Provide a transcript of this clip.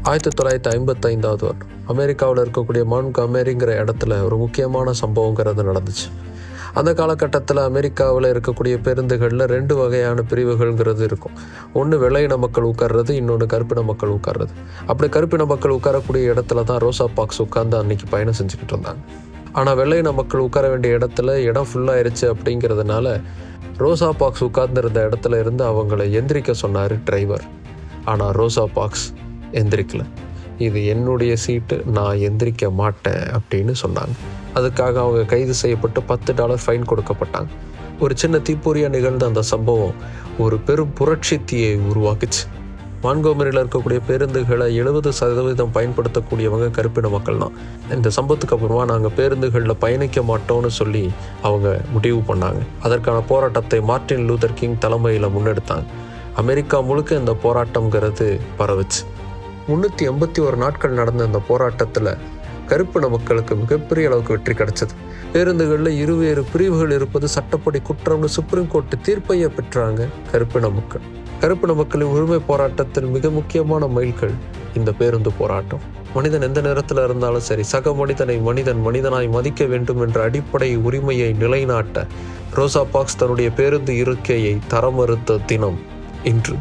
1955 வருடம் அமெரிக்காவில் இருக்கக்கூடிய மான்ட்கோமெரிங்கிற இடத்துல ஒரு முக்கியமான சம்பவங்கிறது நடந்துச்சு. அந்த காலகட்டத்தில் அமெரிக்காவில் இருக்கக்கூடிய பேருந்துகளில் 2 வகையான பிரிவுகள்ங்கிறது இருக்கும். ஒன்று வெள்ளையின மக்கள் உட்கார்றது, இன்னொன்று கருப்பின மக்கள் உட்கார்றது. அப்படி கருப்பின மக்கள் உட்காரக்கூடிய இடத்துல தான் ரோசா பார்க்ஸ் உட்கார்ந்து அன்னைக்கு பயணம் செஞ்சுக்கிட்டு இருந்தாங்க. ஆனால் வெள்ளையின மக்கள் உட்கார வேண்டிய இடத்துல இடம் ஃபுல்லாகிருச்சு. அப்படிங்கிறதுனால ரோசா பார்க்ஸ் உட்கார்ந்துருந்த இடத்துல இருந்து அவங்கள எந்திரிக்க சொன்னார் டிரைவர். ஆனால் ரோசா பார்க்ஸ் எந்திரிக்கல. இது என்னுடைய சீட்டு, நான் எந்திரிக்க மாட்டேன் அப்படின்னு சொன்னாங்க. அதுக்காக அவங்க கைது செய்யப்பட்டு $10 ஃபைன் கொடுக்கப்பட்டாங்க. ஒரு சின்ன தீப்பொறியாக நிகழ்ந்த அந்த சம்பவம் ஒரு பெரும் புரட்சி தீயை உருவாக்குச்சு. மான்ட்கோமெரியில் இருக்கக்கூடிய பேருந்துகளை 70% பயன்படுத்தக்கூடியவங்க கருப்பின மக்கள் தான். இந்த சம்பவத்துக்கு அப்புறமா நாங்கள் பேருந்துகளில் பயணிக்க மாட்டோம்னு சொல்லி அவங்க முடிவு பண்ணாங்க. அதற்கான போராட்டத்தை மார்ட்டின் லூதர் கிங் தலைமையில் முன்னெடுத்தாங்க. அமெரிக்கா முழுக்க இந்த போராட்டம்ங்கிறது பரவுச்சு. 381 நாட்கள் நடந்த இந்த போராட்டத்தில் கருப்பின மக்களுக்கு மிகப்பெரிய அளவுக்கு வெற்றி கிடைச்சது. பேருந்துகளில் இருவேறு பிரிவுகள் இருப்பது சட்டப்படி குற்றம்னு சுப்ரீம் கோர்ட்டு தீர்ப்பையே பெற்றாங்க கருப்பின மக்கள். கருப்பின மக்களின் உரிமை போராட்டத்தில் மிக முக்கியமான மைல்கல் இந்த பேருந்து போராட்டம். மனிதன் எந்த நேரத்தில் இருந்தாலும் சரி, சக மனிதனை மனிதனாய் மதிக்க வேண்டும் என்ற அடிப்படை உரிமையை நிலைநாட்ட ரோசா பார்க்ஸ் தன்னுடைய பேருந்து இருக்கையை தர மறுத்த தினம் இன்று.